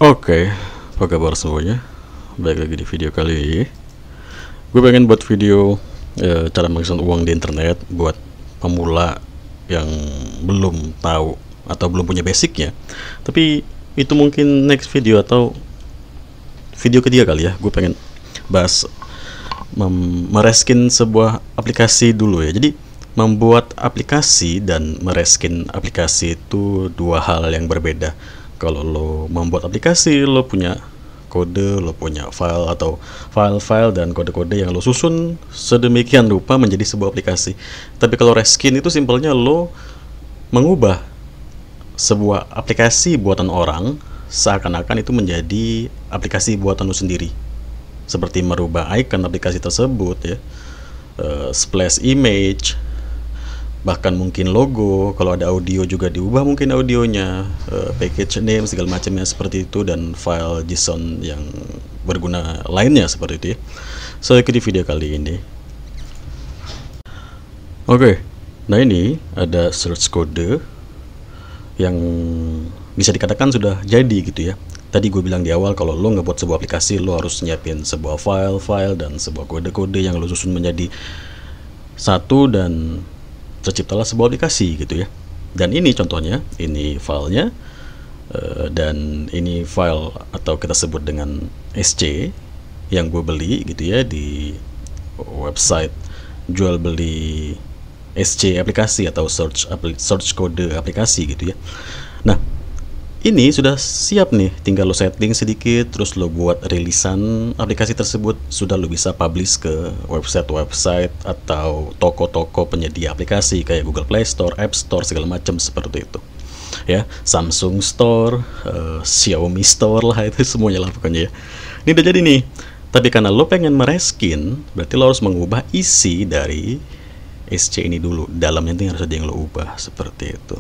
Oke, apa kabar semuanya? Baik lagi di video kali ini. Gue pengen buat video cara menghasilkan uang di internet buat pemula yang belum tahu atau belum punya basicnya. Tapi itu mungkin next video atau video ketiga kali ya. Gue pengen bahas mereskin sebuah aplikasi dulu ya. Jadi membuat aplikasi dan mereskin aplikasi itu dua hal yang berbeda. Kalau lo membuat aplikasi, lo punya kode, lo punya file atau file-file dan kode-kode yang lo susun sedemikian rupa menjadi sebuah aplikasi. Tapi kalau reskin itu simpelnya lo mengubah sebuah aplikasi buatan orang seakan-akan itu menjadi aplikasi buatan lo sendiri. Seperti merubah icon aplikasi tersebut ya, splash image, bahkan mungkin logo. Kalau ada audio juga diubah mungkin audionya, package name segala macamnya seperti itu, dan file JSON yang berguna lainnya seperti itu ya. So ikuti video kali ini. Oke, nah ini ada search code yang bisa dikatakan sudah jadi gitu ya. Tadi gue bilang di awal kalau lo ngebuat sebuah aplikasi, lo harus nyiapin sebuah file dan sebuah kode-kode yang lo susun menjadi satu dan terciptalah sebuah aplikasi gitu ya. Dan ini contohnya, ini filenya, dan ini file atau kita sebut dengan SC yang gue beli gitu ya di website jual beli SC aplikasi atau search code aplikasi gitu ya. Nah ini sudah siap nih, tinggal lo setting sedikit, terus lo buat rilisan aplikasi tersebut, sudah lo bisa publish ke website atau toko-toko penyedia aplikasi kayak Google Play Store, App Store, segala macam seperti itu. Ya, Samsung Store, Xiaomi Store lah, itu semuanya lah pokoknya ya. Ini udah jadi nih. Tapi karena lo pengen mereskin, berarti lo harus mengubah isi dari SC ini dulu. Dalamnya itu harus ada yang lo ubah seperti itu.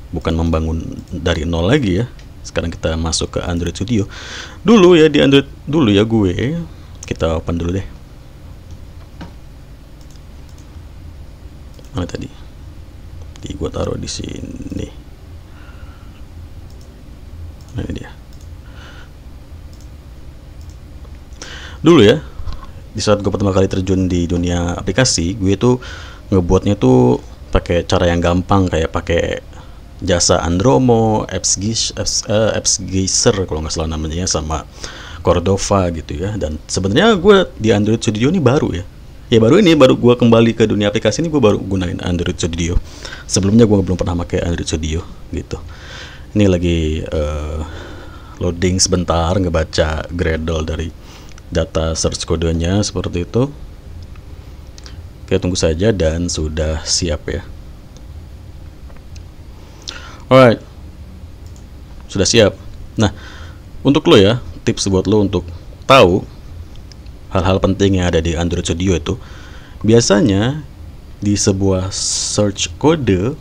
Bukan membangun dari nol lagi ya. Sekarang kita masuk ke Android Studio dulu ya. Di Android dulu ya, kita open dulu deh. Mana tadi? Gua taruh di sini. Nah ini dia. Dulu ya, di saat gue pertama kali terjun di dunia aplikasi, gue tuh ngebuatnya tuh pakai cara yang gampang, kayak pakai jasa Andromo, AppsGeyser kalau nggak salah namanya, sama Cordova gitu ya. Dan sebenarnya gue di Android Studio ini baru ya. Ya baru gue kembali ke dunia aplikasi ini, gue baru gunain Android Studio. Sebelumnya gue belum pernah pakai Android Studio gitu. Ini lagi loading sebentar, ngebaca Gradle dari data search kodenya seperti itu. Oke, tunggu saja dan sudah siap ya. Alright, sudah siap. Nah, untuk lo ya, tips buat lo untuk tahu hal-hal penting yang ada di Android Studio itu, biasanya di sebuah search kode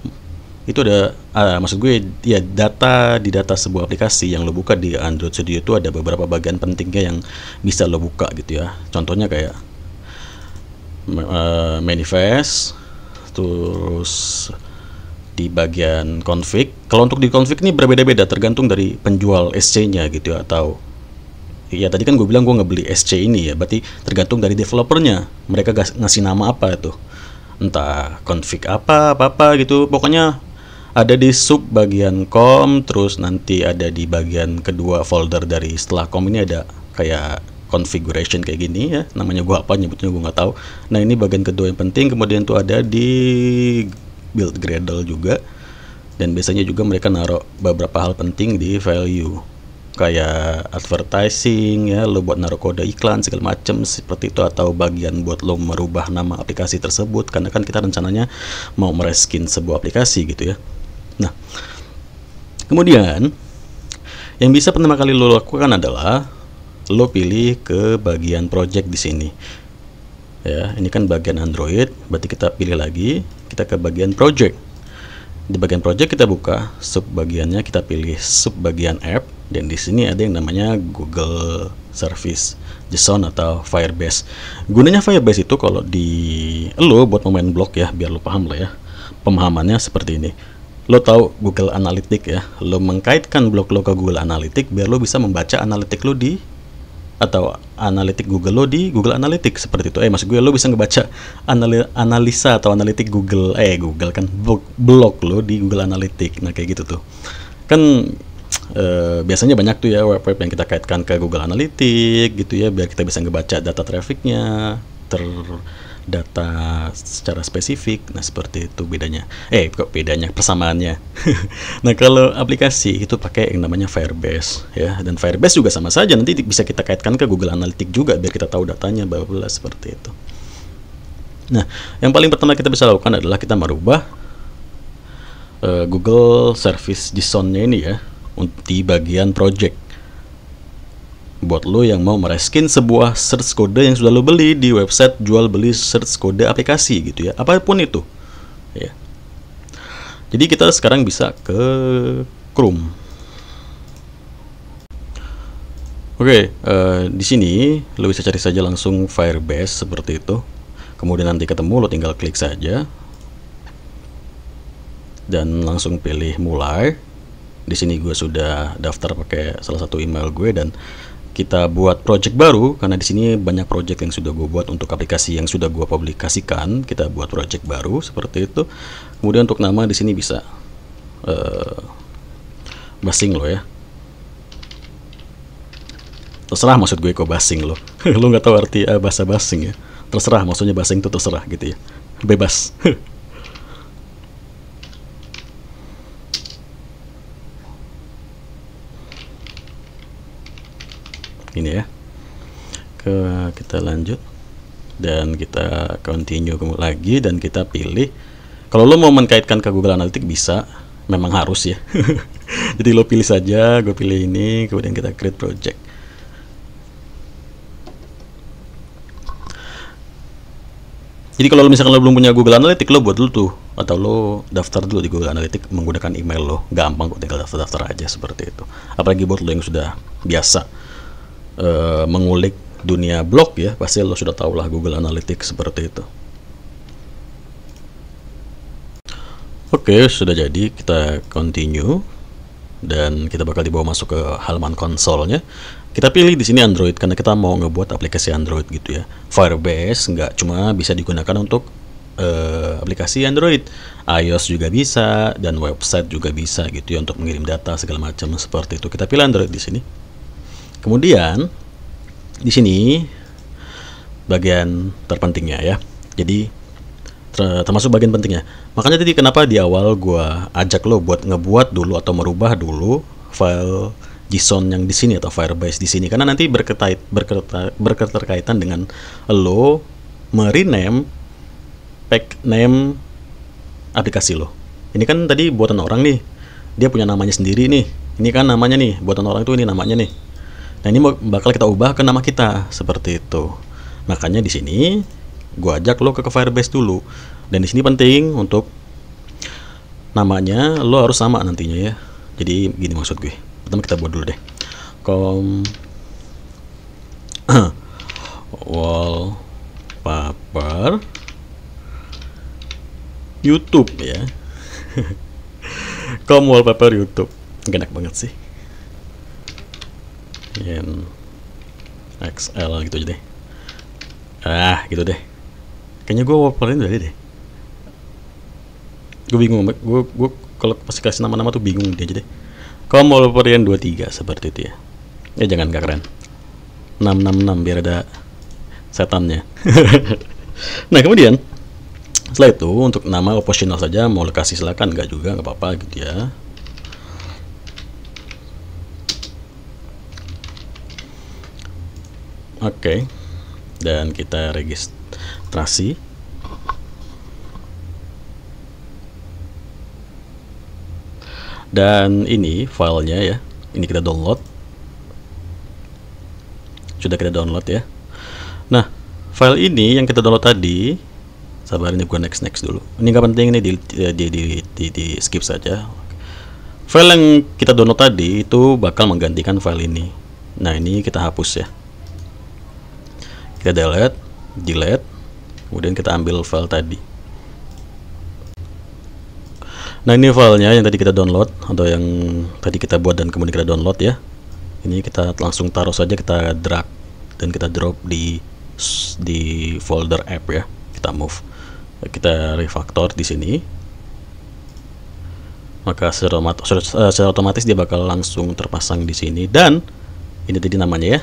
itu ada, maksud gue ya, di data sebuah aplikasi yang lo buka di Android Studio itu ada beberapa bagian pentingnya yang bisa lo buka gitu ya. Contohnya kayak manifest, terus di bagian config. Kalau untuk di config ini berbeda-beda tergantung dari penjual SC-nya gitu ya, atau ya tadi kan gue bilang gue ngebeli SC ini ya, berarti tergantung dari developernya, mereka ngasih nama apa itu, entah config apa gitu. Pokoknya ada di sub bagian com, terus nanti ada di bagian kedua folder dari setelah com ini ada kayak configuration kayak gini ya, namanya gue apa nyebutnya gue nggak tahu. Nah ini bagian kedua yang penting. Kemudian tuh ada di build Gradle juga, dan biasanya juga mereka naruh beberapa hal penting di value kayak advertising ya, lo buat naruh kode iklan segala macam seperti itu, atau bagian buat lo merubah nama aplikasi tersebut karena kan kita rencananya mau mereskin sebuah aplikasi gitu ya. Nah kemudian yang bisa pertama kali lo lakukan adalah lo pilih ke bagian project di sini ya. Ini kan bagian Android, berarti kita pilih lagi, kita ke bagian project. Di bagian project kita buka sub bagiannya, kita pilih sub bagian app, dan di sini ada yang namanya Google Service JSON atau Firebase. Gunanya Firebase itu kalau di lo buat pemain blog ya, biar lo paham lah ya, pemahamannya seperti ini. Lo tahu Google Analytics ya, lo mengkaitkan blog lo ke Google Analytics biar lo bisa membaca analitik lo di, atau analitik Google lo di Google Analytics seperti itu. Maksud gue lo bisa ngebaca analisa atau analitik Google kan blog lo di Google Analytics. Nah kayak gitu tuh kan. Biasanya banyak tuh ya web-web yang kita kaitkan ke Google Analytics gitu ya, biar kita bisa ngebaca data trafficnya, data secara spesifik. Nah seperti itu bedanya. Kok bedanya, persamaannya. Nah kalau aplikasi itu pakai yang namanya Firebase ya, dan Firebase juga sama saja, nanti bisa kita kaitkan ke Google Analytics juga biar kita tahu datanya, bla bla seperti itu. Nah yang paling pertama kita bisa lakukan adalah kita merubah Google Service JSON-nya ini ya di bagian project, buat lo yang mau mereskin sebuah search code yang sudah lo beli di website jual beli search code aplikasi gitu ya, apapun itu ya. Jadi kita sekarang bisa ke Chrome. Oke, di sini lo bisa cari saja langsung Firebase seperti itu, kemudian nanti ketemu, lo tinggal klik saja dan langsung pilih mulai. Di sini gue sudah daftar pakai salah satu email gue, dan kita buat project baru karena di sini banyak project yang sudah gue buat untuk aplikasi yang sudah gue publikasikan. Kita buat project baru seperti itu. Kemudian untuk nama di sini bisa basing lo ya. Terserah maksud gue kok basing lo. Lo nggak tahu arti bahasa basing ya. Terserah, maksudnya basing itu terserah gitu ya. Bebas. Ini ya, kita lanjut dan kita continue lagi, dan kita pilih. Kalau lo mau mengkaitkan ke Google Analytics bisa, memang harus ya. Jadi lo pilih saja, gue pilih ini, kemudian kita create project. Jadi kalau misalkan lo belum punya Google Analytics, lo buat dulu tuh, atau lo daftar dulu di Google Analytics menggunakan email lo. Gampang kok, tinggal daftar aja seperti itu. Apalagi buat lo yang sudah biasa mengulik dunia blog ya, pasti lo sudah tahu lah Google Analytics seperti itu. Oke, sudah jadi, kita continue dan kita bakal dibawa masuk ke halaman konsolnya. Kita pilih di sini Android karena kita mau ngebuat aplikasi Android gitu ya. Firebase nggak cuma bisa digunakan untuk aplikasi Android, iOS juga bisa, dan website juga bisa gitu ya, untuk mengirim data segala macam seperti itu. Kita pilih Android di sini. Kemudian di sini bagian terpentingnya ya. Jadi termasuk bagian pentingnya. Makanya tadi kenapa di awal gua ajak lo buat ngebuat dulu atau merubah dulu file JSON yang di sini atau Firebase di sini, karena nanti berketerkaitan dengan lo merename pack name aplikasi lo. Ini kan tadi buatan orang nih, dia punya namanya sendiri nih. Ini kan namanya nih, buatan orang itu ini namanya nih. Nah ini bakal kita ubah ke nama kita seperti itu. Makanya di sini gua ajak lo ke Firebase dulu. Dan di sini penting untuk namanya lo harus sama nantinya ya. Jadi gini maksud gue. Pertama kita buat dulu deh. Wallpaper YouTube ya. Wallpaper YouTube. Enak banget sih. XL gitu aja deh. Gitu deh. Kayaknya gue wallpaperin udah deh. Gue bingung, gue kalau pasti kasih nama-nama tuh bingung dia aja deh. Wallpaperin 23 seperti itu ya. Ya jangan gak keren. 666 biar ada setannya. Nah kemudian setelah itu untuk nama optional saja, mau kasih silakan, nggak juga nggak apa-apa gitu ya. Oke, dan kita registrasi. Dan ini filenya ya, ini kita download. Sudah kita download ya. Nah, file ini yang kita download tadi, sabar ini gua next dulu. Ini nggak penting, ini di skip saja. File yang kita download tadi itu bakal menggantikan file ini. Nah, ini kita hapus ya. Kita delete, kemudian kita ambil file tadi. Nah, ini filenya yang tadi kita download atau yang tadi kita buat dan kemudian kita download ya. Ini kita langsung taruh saja, kita drag dan kita drop di folder app ya. Kita move, kita refactor di sini. Maka secara otomatis dia bakal langsung terpasang di sini, dan ini tadi namanya ya,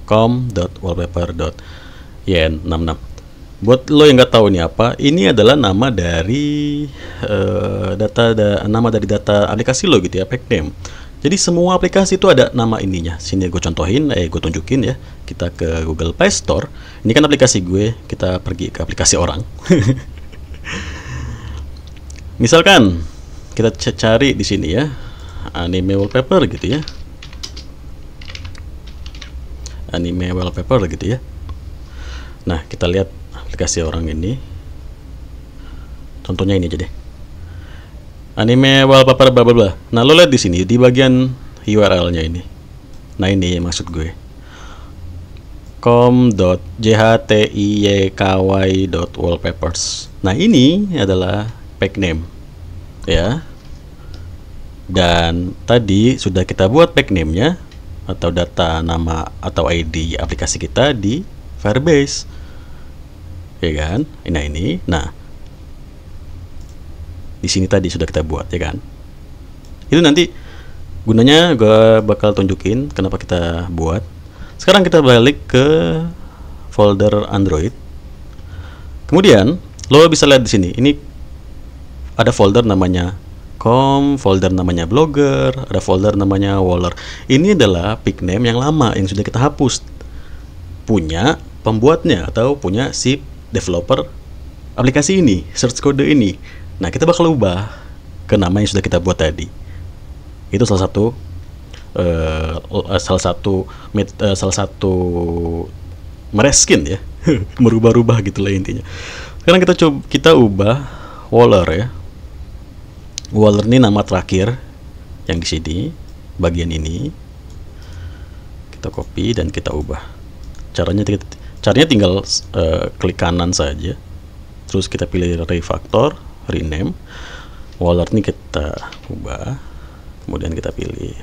com.wallpaper.yen66. Buat lo yang nggak tahu ini apa, ini adalah nama dari nama dari data aplikasi lo gitu ya, pack name. Jadi semua aplikasi itu ada nama ininya. Sini gue contohin, gue tunjukin ya. Kita ke Google Play Store. Ini kan aplikasi gue, kita pergi ke aplikasi orang. Misalkan kita cari di sini ya, anime wallpaper gitu ya. Anime wallpaper gitu ya. Nah, kita lihat aplikasi orang ini. Contohnya ini aja deh. Anime wallpaper bla bla bla. Nah, lo lihat di sini di bagian URL-nya ini. Nah, ini maksud gue. com.jhtiykwy.wallpapers. Nah, ini adalah pack name. Ya. Dan tadi sudah kita buat pack name-nya atau data nama atau ID aplikasi kita di Firebase. Ya kan? Nah, ini. Nah, di sini tadi sudah kita buat ya kan. Itu nanti gunanya gue bakal tunjukin kenapa kita buat. Sekarang kita balik ke folder Android. Kemudian lo bisa lihat di sini. Ini ada folder namanya folder namanya blogger, ada folder namanya waller. Ini adalah pick name yang lama yang sudah kita hapus. Punya pembuatnya atau punya si developer aplikasi ini, search code ini. Nah, kita bakal ubah ke nama yang sudah kita buat tadi. Itu salah satu mereskin ya, merubah-rubah gitulah intinya. Sekarang kita ubah waller ya. Waller ini nama terakhir yang di sini, bagian ini. Kita copy dan kita ubah. Caranya tinggal klik kanan saja. Terus kita pilih refactor, rename. Waller ini kita ubah. Kemudian kita pilih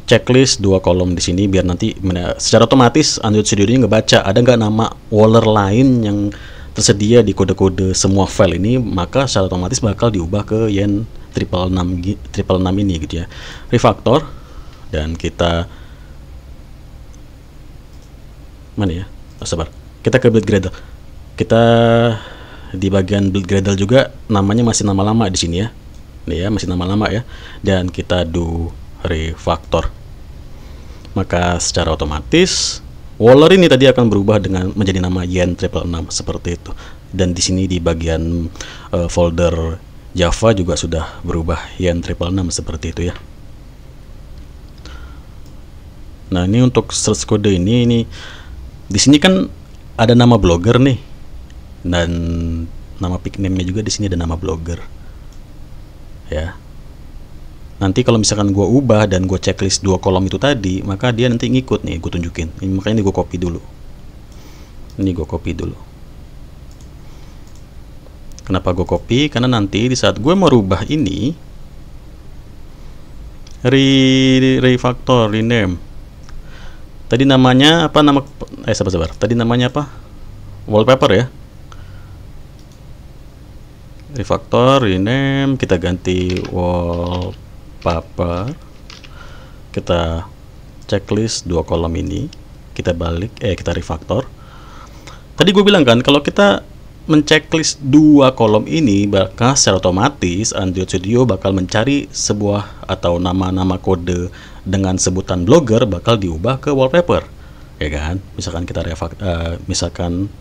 checklist 2 kolom di sini biar nanti secara otomatis Android Studio ini ngebaca ada nggak nama waller lain yang tersedia di kode-kode semua file ini, maka secara otomatis bakal diubah ke yen 666 ini gitu ya. Refactor dan kita mana ya? Sabar. Kita ke build Gradle. Kita di bagian build Gradle juga namanya masih nama lama di sini ya. Nih ya, masih nama lama ya. Dan kita do refactor. Maka secara otomatis waller ini tadi akan berubah menjadi nama yen 666 seperti itu. Dan di sini di bagian folder Java juga sudah berubah yen 666 seperti itu ya. Nah, ini untuk search code ini di sini kan ada nama blogger nih. Dan nama pick name-nya juga di sini ada nama blogger. Ya. Nanti kalau misalkan gue ubah dan gue checklist 2 kolom itu tadi, maka dia nanti ngikut nih, gue tunjukin. Makanya ini gue copy dulu. Ini gue copy dulu. Kenapa gue copy? Karena nanti di saat gue mau rubah ini, refactor, rename. Tadi namanya apa? Sabar. Tadi namanya apa? Wallpaper ya. Refactor, rename, kita ganti wallpaper. Kita checklist 2 kolom ini, kita refactor. Tadi gue bilang kan kalau kita menceklis 2 kolom ini, maka secara otomatis Android Studio bakal mencari sebuah atau nama-nama kode dengan sebutan blogger bakal diubah ke wallpaper. Ya kan, misalkan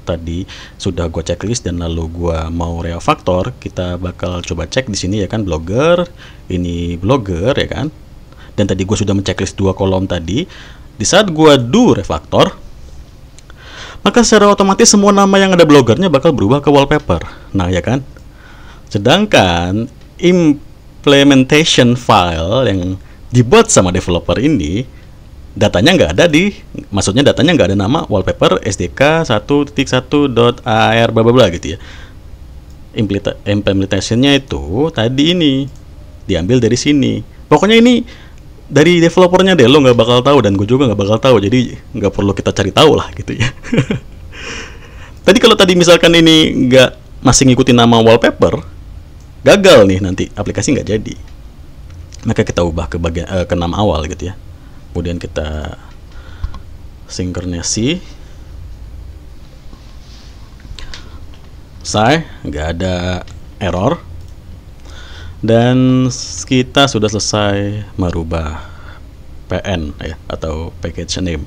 tadi sudah gue checklist dan lalu gue mau refactor, kita bakal coba cek di sini ya kan, blogger, ini blogger ya kan. Dan tadi gue sudah menceklis 2 kolom tadi. Di saat gue do refactor, maka secara otomatis semua nama yang ada bloggernya bakal berubah ke wallpaper. Nah ya kan. Sedangkan implementation file yang dibuat sama developer ini, datanya nggak ada maksudnya datanya nggak ada nama wallpaper sdk 1.1.ar bla bla bla gitu ya. implementationnya itu tadi ini diambil dari sini. Pokoknya ini dari developernya deh, lo nggak bakal tahu dan gue juga nggak bakal tahu, jadi nggak perlu kita cari tahu lah gitu ya. Tadi kalau tadi misalkan ini nggak masih ngikutin nama wallpaper, gagal nih, nanti aplikasi nggak jadi. Maka kita ubah ke bagian ke nama awal gitu ya. Kemudian kita sinkronisi, nggak ada error, dan kita sudah selesai merubah PN ya, atau package name.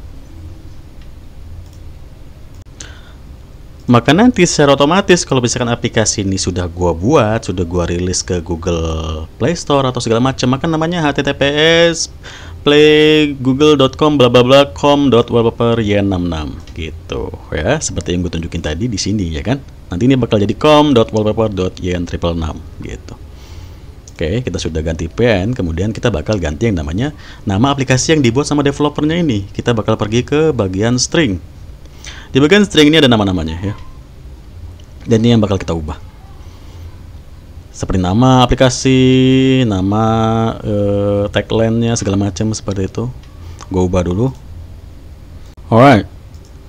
Maka nanti secara otomatis kalau misalkan aplikasi ini sudah gua buat, sudah gua rilis ke Google Play Store atau segala macam, maka namanya https playgoogle.com bla bla bla com.wallpaper y66 gitu ya, seperti yang gue tunjukin tadi di sini ya kan. Nanti ini bakal jadi com.wallpaper.yn666 gitu. Oke, kita sudah ganti PN, kemudian kita bakal ganti yang namanya nama aplikasi yang dibuat sama developernya ini. Kita bakal pergi ke bagian string. Di bagian string ini ada nama-namanya ya. Dan ini yang bakal kita ubah. Seperti nama aplikasi, nama tagline-nya, segala macam seperti itu. Gue ubah dulu. Alright,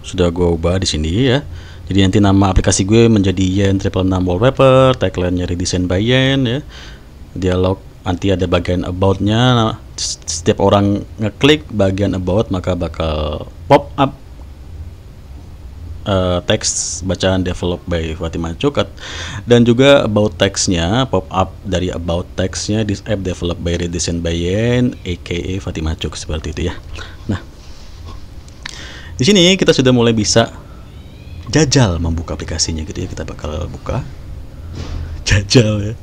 sudah gue ubah di sini ya. Jadi nanti nama aplikasi gue menjadi Yen666 Wallpaper, tagline-nya redesign by Yen ya. Dialog nanti ada bagian about-nya. Setiap orang ngeklik bagian about maka bakal pop up teks bacaan develop by Fatima Cukat, dan juga about text-nya pop up dari about text-nya this app developed by redesign by Yen aka Fatima Cuk, seperti itu ya. Nah, di sini kita sudah mulai bisa jajal membuka aplikasinya gitu ya. Kita bakal buka jajal ya.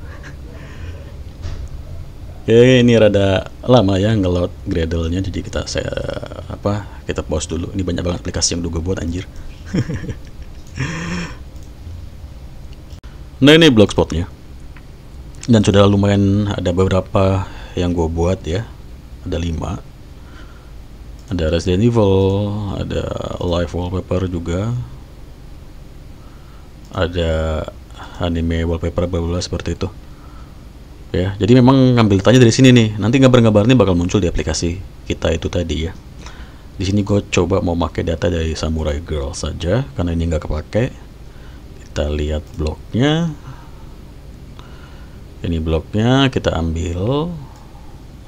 Oke, ini rada lama ya ngeload Gradle-nya, jadi kita pause dulu. Ini banyak banget aplikasi yang udah gue buat anjir. Nah, ini blogspotnya, dan sudah lumayan ada beberapa yang gue buat ya. Ada 5. Ada Resident Evil, ada Live Wallpaper juga, ada anime wallpaper bla seperti itu ya. Jadi memang ngambil datanya dari sini nih. Nanti gambar-gambarnya bakal muncul di aplikasi kita itu tadi ya. Di sini gue coba mau pakai data dari Samurai Girl saja karena ini nggak kepake. Kita lihat blognya. Ini blognya, kita ambil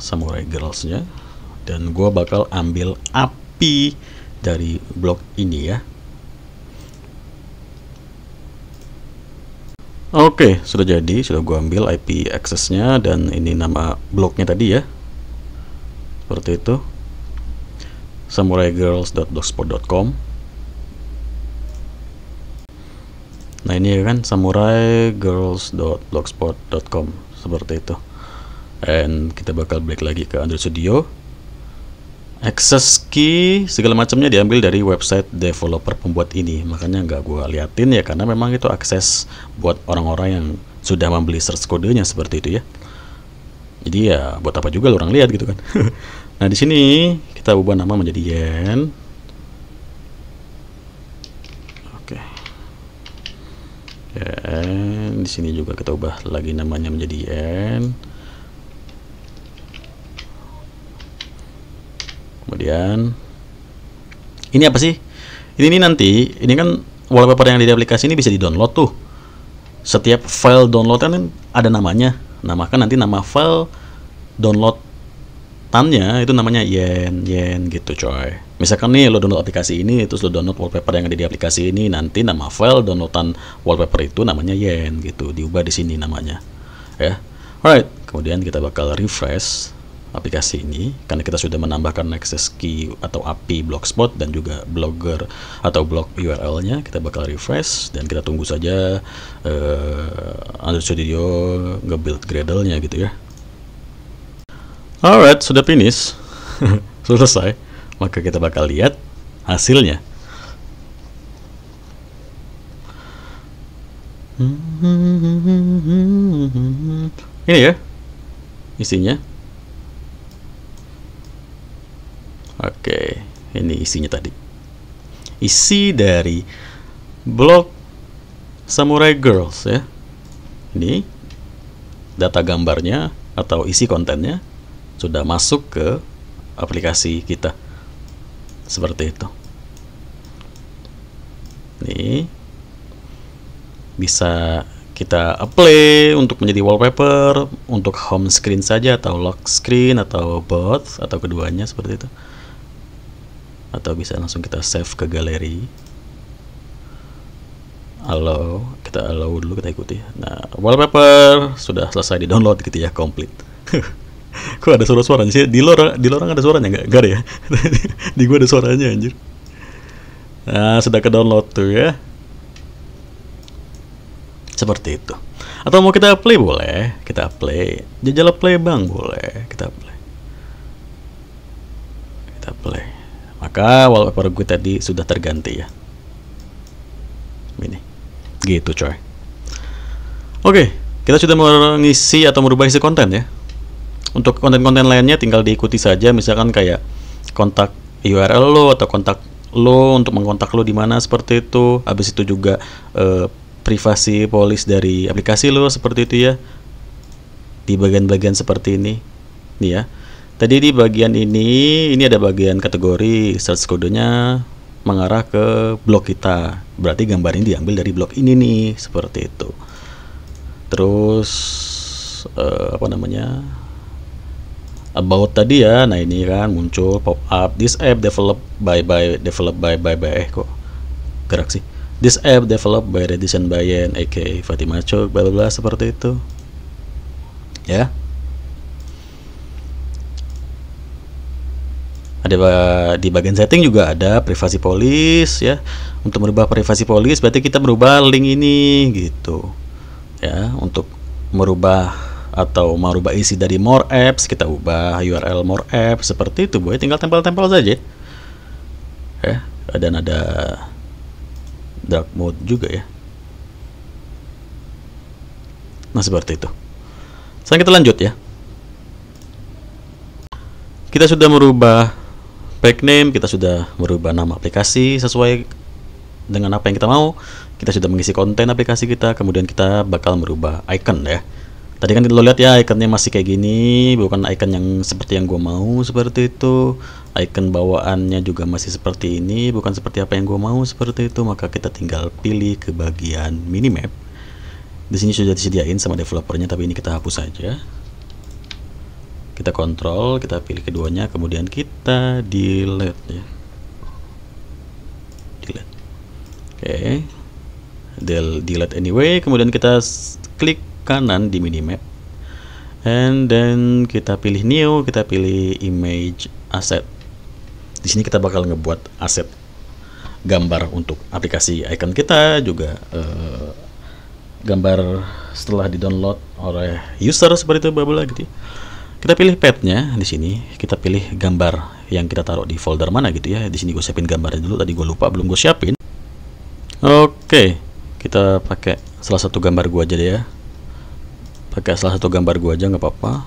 Samurai Girls-nya, dan gue bakal ambil API dari blog ini ya. Oke, sudah jadi, sudah gue ambil IP access-nya, dan ini nama blognya tadi ya. Seperti itu. samuraigirls.blogspot.com. Nah, ini kan samuraigirls.blogspot.com, seperti itu. Dan kita bakal balik lagi ke Android Studio. Access key segala macamnya diambil dari website developer pembuat ini, makanya nggak gue liatin ya, karena memang itu akses buat orang-orang yang sudah membeli source kodenya seperti itu ya. Jadi ya buat apa juga orang lihat gitu kan. Nah, di sini kita ubah nama menjadi Yen. Oke. Yen. Di sini juga kita ubah lagi namanya menjadi Yen. Kemudian ini apa sih? Ini nanti, ini kan wallpaper yang di aplikasi ini bisa di-download tuh. Setiap file download kan ada namanya. Namakan nanti nama file downloadannya itu namanya Yen gitu coy. Misalkan nih lo download aplikasi ini, terus lo download wallpaper yang ada di aplikasi ini, nanti nama file downloadan wallpaper itu namanya Yen gitu. Diubah di sini namanya. Ya. Alright, kemudian kita bakal refresh aplikasi ini karena kita sudah menambahkan access key atau API blogspot dan juga blogger atau blog URL-nya. Kita bakal refresh dan kita tunggu saja Android Studio nge-build Gradle-nya gitu ya. Alright, sudah finish. Selesai. Maka kita bakal lihat hasilnya. Ini ya isinya. Oke, ini isinya tadi. Isi dari blog Samurai Girls ya. Ini data gambarnya atau isi kontennya sudah masuk ke aplikasi kita. Seperti itu. Nih, bisa kita apply untuk menjadi wallpaper, untuk home screen saja atau lock screen atau both atau keduanya seperti itu. Atau bisa langsung kita save ke galeri. Kita allow dulu, kita ikuti. Nah, wallpaper sudah selesai di download gitu ya, komplit. Kok ada suara-suaranya sih? Di luar ada suaranya nggak ada ya? Di gua ada suaranya anjir. Nah, sudah ke download tuh ya. Seperti itu. Atau mau kita play boleh, kita play. Jajal play bang boleh, kita play. Kita play. Maka wallpaper gue tadi sudah terganti ya. Ini, gitu coy. Oke, kita sudah mengisi atau merubah isi konten ya. Untuk konten-konten lainnya tinggal diikuti saja. Misalkan kayak kontak URL lo atau kontak lo untuk mengkontak lo di mana seperti itu. Habis itu juga privasi policy dari aplikasi lo seperti itu ya, di bagian-bagian seperti ini nih ya. Tadi di bagian ini ada bagian kategori, search kodenya mengarah ke blog kita, berarti gambar ini diambil dari blog ini nih, seperti itu. Terus about tadi ya, nah ini kan muncul pop up, this app developed by kok gerak sih. This app developed by Redison Bayen, aka Fatima Chok, bla bla seperti itu. Ya. Ada di bagian setting juga ada privasi policy ya. Untuk merubah privasi policy berarti kita merubah link ini gitu. Ya, untuk merubah atau merubah isi dari more apps, kita ubah URL more apps seperti itu, boy. Tinggal tempel-tempel saja. Ya, dan ada dark mode juga ya. Nah, seperti itu. Sekarang kita lanjut ya. Kita sudah merubah back name, kita sudah merubah nama aplikasi sesuai dengan apa yang kita mau. Kita sudah mengisi konten aplikasi kita, kemudian kita bakal merubah icon ya. Tadi kan lo lihat ya, ikonnya masih kayak gini, bukan icon yang seperti yang gue mau seperti itu. Icon bawaannya juga masih seperti ini, bukan seperti apa yang gue mau seperti itu. Maka kita tinggal pilih ke bagian minimap. Di sini sudah disediain sama developernya, tapi ini kita hapus saja. Kita kontrol, kita pilih keduanya, kemudian kita delete ya. Delete. Oke. Delete anyway, kemudian kita klik kanan di minimap, and then kita pilih new, kita pilih image asset. Di sini kita bakal ngebuat aset gambar untuk aplikasi icon kita, juga gambar setelah di-download oleh user seperti itu, babla gitu. Kita pilih path-nya di sini, kita pilih gambar yang kita taruh di folder mana gitu ya. Di sini gue siapin gambarnya dulu, tadi gue lupa belum gue siapin. Oke, kita pakai salah satu gambar gue aja deh ya. Pakai salah satu gambar gua aja nggak apa-apa.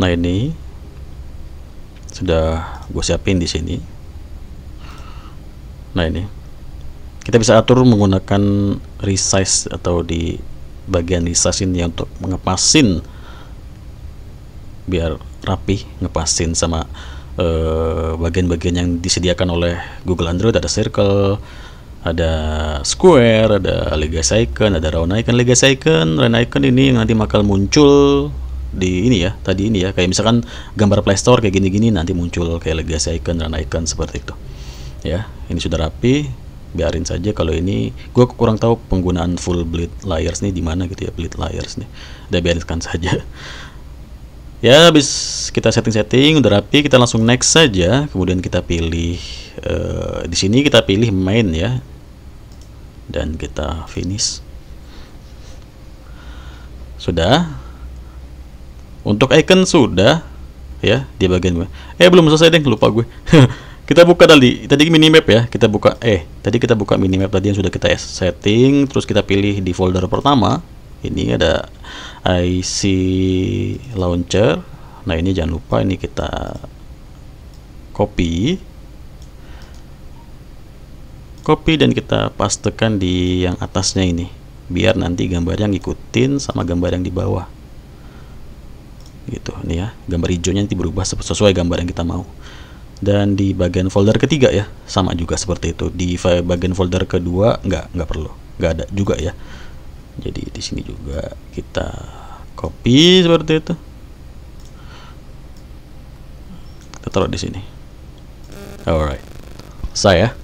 Nah, ini sudah gue siapin di sini. Nah, ini kita bisa atur menggunakan resize atau di bagian resize ini untuk ngepasin biar rapi, ngepasin sama bagian-bagian yang disediakan oleh Google Android. Ada circle, ada square, ada legacy icon, ada round icon. Legacy icon, round icon ini yang nanti bakal muncul di ini ya, tadi ini ya, kayak misalkan gambar Play Store kayak gini-gini nanti muncul kayak legacy icon, round icon seperti itu ya. Ini sudah rapi, biarin saja. Kalau ini gue kurang tahu penggunaan full bleed layers nih di mana gitu ya, bleed layers nih, udah biarkan saja ya. Habis kita setting-setting udah rapi, kita langsung next saja. Kemudian kita pilih di sini kita pilih main ya, dan kita finish. Sudah. Untuk icon sudah ya di bagian gue. Belum selesai deh, lupa gue. Kita buka tadi minimap ya. Kita buka tadi kita buka minimap tadi yang sudah kita setting, terus kita pilih di folder pertama. Ini ada IC launcher. Nah, ini jangan lupa, ini kita copy dan kita pastekan di yang atasnya ini biar nanti gambarnya ngikutin sama gambar yang di bawah gitu. Nih ya, gambar hijaunya nanti berubah sesuai gambar yang kita mau. Dan di bagian folder ketiga ya sama juga seperti itu. Di bagian folder kedua nggak perlu, nggak ada juga ya. Jadi di sini juga kita copy seperti itu, kita taruh di sini. Alright, saya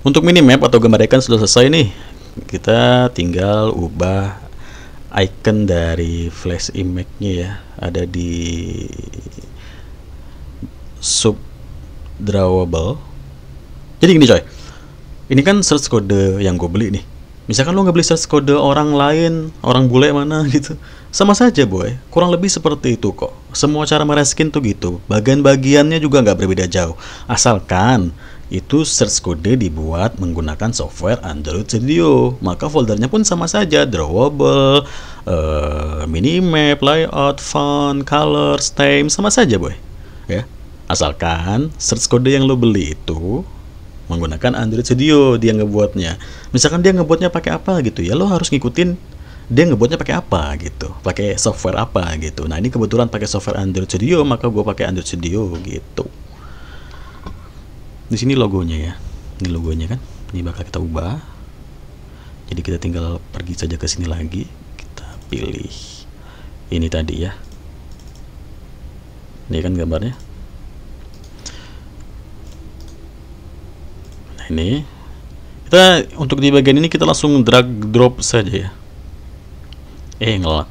untuk minimap atau gambar icon sudah selesai nih. Kita tinggal ubah icon dari flash image-nya ya, ada di sub drawable. Jadi gini coy, ini kan source code yang gue beli nih. Misalkan lo nggak beli source code orang lain, orang bule mana gitu, sama saja boy, kurang lebih seperti itu kok. Semua cara mereskin tuh gitu, bagian-bagiannya juga nggak berbeda jauh, asalkan itu source code dibuat menggunakan software Android Studio, maka foldernya pun sama saja, drawable, minimap, layout, font, color, theme, sama saja boy ya. Asalkan source code yang lo beli itu menggunakan Android Studio dia ngebuatnya. Misalkan dia ngebuatnya pakai apa gitu ya, lo harus ngikutin dia ngebuatnya pakai apa gitu, pakai software apa gitu. Nah ini kebetulan pakai software Android Studio, maka gue pakai Android Studio gitu. Di sini logonya ya, ini logonya kan, ini bakal kita ubah. Jadi kita tinggal pergi saja ke sini lagi, kita pilih ini tadi ya. Ini kan gambarnya. Ini kita untuk di bagian ini kita langsung drag drop saja ya. Ngelak.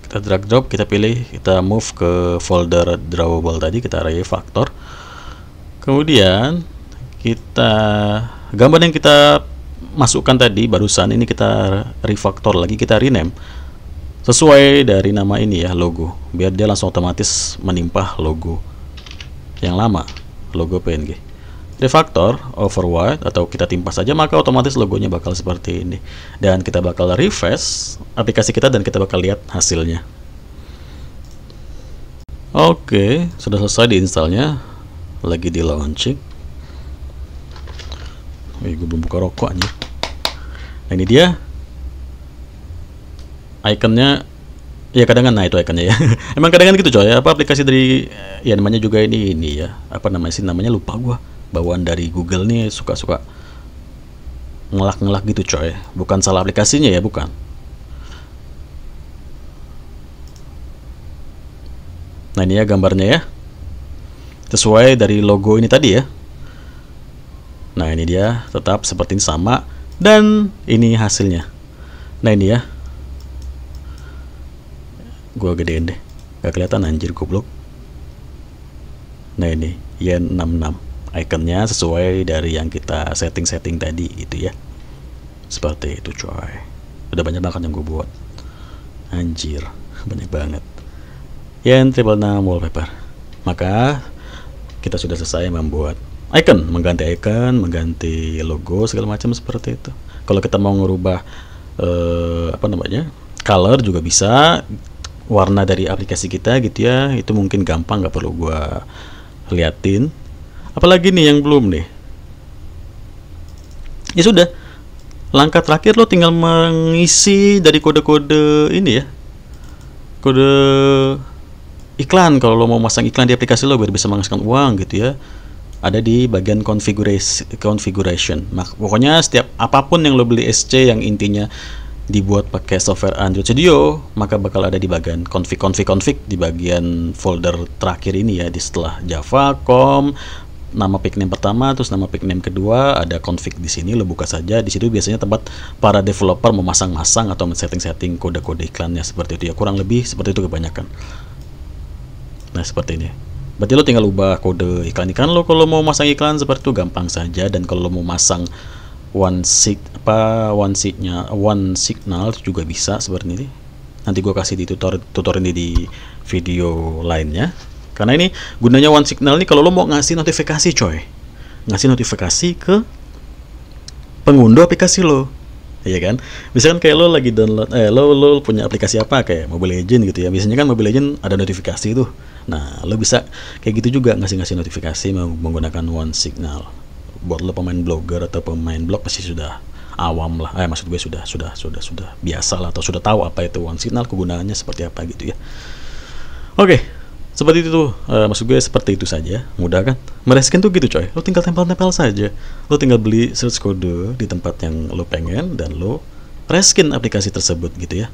Kita drag drop, kita pilih, kita move ke folder drawable tadi, kita refactor. Kemudian kita gambar yang kita masukkan tadi barusan ini kita refactor lagi, kita rename sesuai dari nama ini ya, logo, biar dia langsung otomatis menimpah logo yang lama, logo PNG. Refactor override atau kita timpah saja, maka otomatis logonya bakal seperti ini. Dan kita bakal refresh aplikasi kita dan kita bakal lihat hasilnya. Oke, sudah selesai diinstalnya, lagi di launching. Gue belum buka rokok aja. Nah ini dia ikonnya. Ya kadang-kadang, nah itu ikonnya ya. Emang kadang-kadang gitu coy, apa aplikasi dari ya namanya juga ini ya, apa namanya sih, namanya lupa gua. Bawaan dari Google nih suka-suka ngelak-ngelak gitu coy. Bukan salah aplikasinya ya, bukan. Nah ini ya gambarnya ya, sesuai dari logo ini tadi ya. Nah ini dia, tetap seperti ini sama, dan ini hasilnya. Nah ini ya, gua gedein deh, gak kelihatan anjir goblok. Nah ini yen 66 ikonnya sesuai dari yang kita setting tadi gitu ya, seperti itu coy. Udah banyak banget yang gue buat, anjir banyak banget. Yen 666 wallpaper. Maka kita sudah selesai membuat icon, mengganti logo segala macam seperti itu. Kalau kita mau ngerubah apa namanya, color juga bisa, warna dari aplikasi kita gitu ya, itu mungkin gampang, nggak perlu gua liatin. Apalagi nih yang belum nih, ya sudah, langkah terakhir lo tinggal mengisi dari kode-kode ini ya, kode iklan. Kalau lo mau masang iklan di aplikasi lo biar bisa menghasilkan uang gitu ya, ada di bagian configuration. Pokoknya setiap apapun yang lo beli SC yang intinya dibuat pakai software Android Studio, maka bakal ada di bagian config di bagian folder terakhir ini ya, di setelah Java, com, nama pickname pertama, terus nama pickname kedua, ada config di sini, lo buka saja. Di situ biasanya tempat para developer memasang-masang atau setting-setting kode-kode iklannya seperti itu ya, kurang lebih seperti itu kebanyakan. Nah seperti ini. Berarti lo tinggal ubah kode iklan lo. Kalau mau masang iklan seperti itu gampang saja. Dan kalau lo mau masang one signal juga bisa seperti ini. Nanti gue kasih di tutorial ini di video lainnya. Karena ini gunanya one signal nih, kalau lo mau ngasih notifikasi coy, ngasih notifikasi ke pengunduh aplikasi lo, iya kan? Misalkan kayak lo lagi download, lo punya aplikasi apa kayak Mobile Legends gitu ya. Biasanya kan Mobile Legends ada notifikasi tuh. Nah, lo bisa kayak gitu juga ngasih notifikasi menggunakan one signal. buat lo pemain blogger atau pemain blog pasti sudah awam lah, maksud gue sudah biasa lah, atau sudah tahu apa itu one signal, kegunaannya seperti apa gitu ya. Oke, seperti itu, maksud gue seperti itu saja, mudah kan? Mereskin tuh gitu coy, lo tinggal tempel-tempel saja, lo tinggal beli source code di tempat yang lo pengen dan lo reskin aplikasi tersebut gitu ya.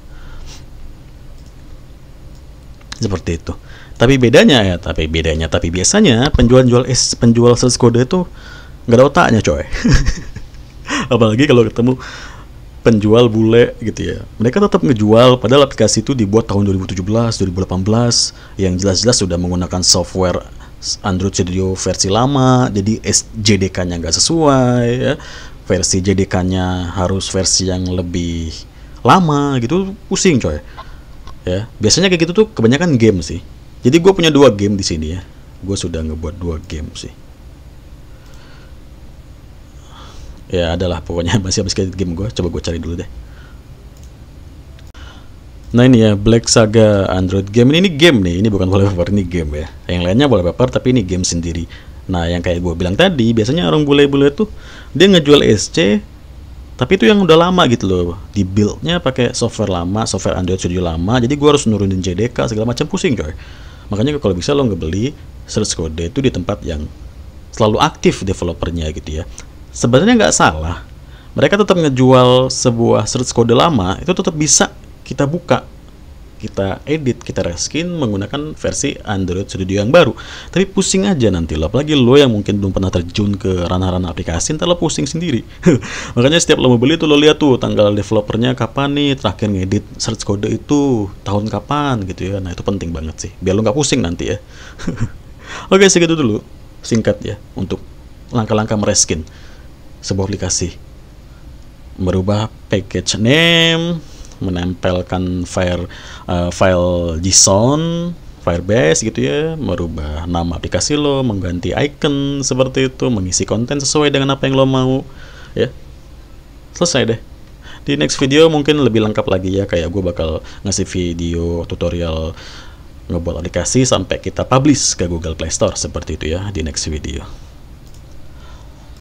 Seperti itu. Tapi biasanya penjual source code itu nggak ada otaknya coy. Apalagi kalau ketemu penjual bule gitu ya, mereka tetap ngejual padahal aplikasi itu dibuat tahun 2017, 2018 yang jelas-jelas sudah menggunakan software Android Studio versi lama, jadi JDK-nya nggak sesuai ya, versi JDK-nya harus versi yang lebih lama gitu, pusing coy ya. Biasanya kayak gitu tuh kebanyakan game sih. Jadi gue punya 2 game di sini ya, gue sudah ngebuat 2 game sih ya, adalah pokoknya masih habis game gue. Coba gue cari dulu deh. Nah ini ya, Black Saga Android game. Ini game nih, ini bukan wallpaper, ini game ya. Yang lainnya wallpaper tapi ini game sendiri. Nah yang kayak gue bilang tadi, biasanya orang bule-bule tuh dia ngejual SC tapi itu yang udah lama gitu loh, di buildnya pakai software lama, software Android Studio lama, jadi gue harus nurunin JDK segala macam, pusing coy. Makanya kalau bisa lo ngebeli source code itu di tempat yang selalu aktif developernya gitu ya. Sebenarnya nggak salah, mereka tetap ngejual sebuah source code lama, itu tetap bisa kita buka, kita edit, kita reskin menggunakan versi Android Studio yang baru. Tapi pusing aja nanti lo, apalagi lo yang mungkin belum pernah terjun ke ranah-ranah aplikasi, ntar lo pusing sendiri. Makanya setiap lo mau beli tuh lo lihat tuh tanggal developernya kapan nih, terakhir ngedit source code itu tahun kapan gitu ya. Nah itu penting banget sih, biar lo nggak pusing nanti ya. Oke, segitu dulu singkat ya untuk langkah-langkah mereskin sebuah aplikasi. Merubah package name, menempelkan file JSON, Firebase gitu ya, merubah nama aplikasi lo, mengganti icon seperti itu, mengisi konten sesuai dengan apa yang lo mau ya. Selesai deh. Di next video mungkin lebih lengkap lagi ya, kayak gue bakal ngasih video tutorial ngebuat aplikasi sampai kita publish ke Google Play Store seperti itu ya di next video.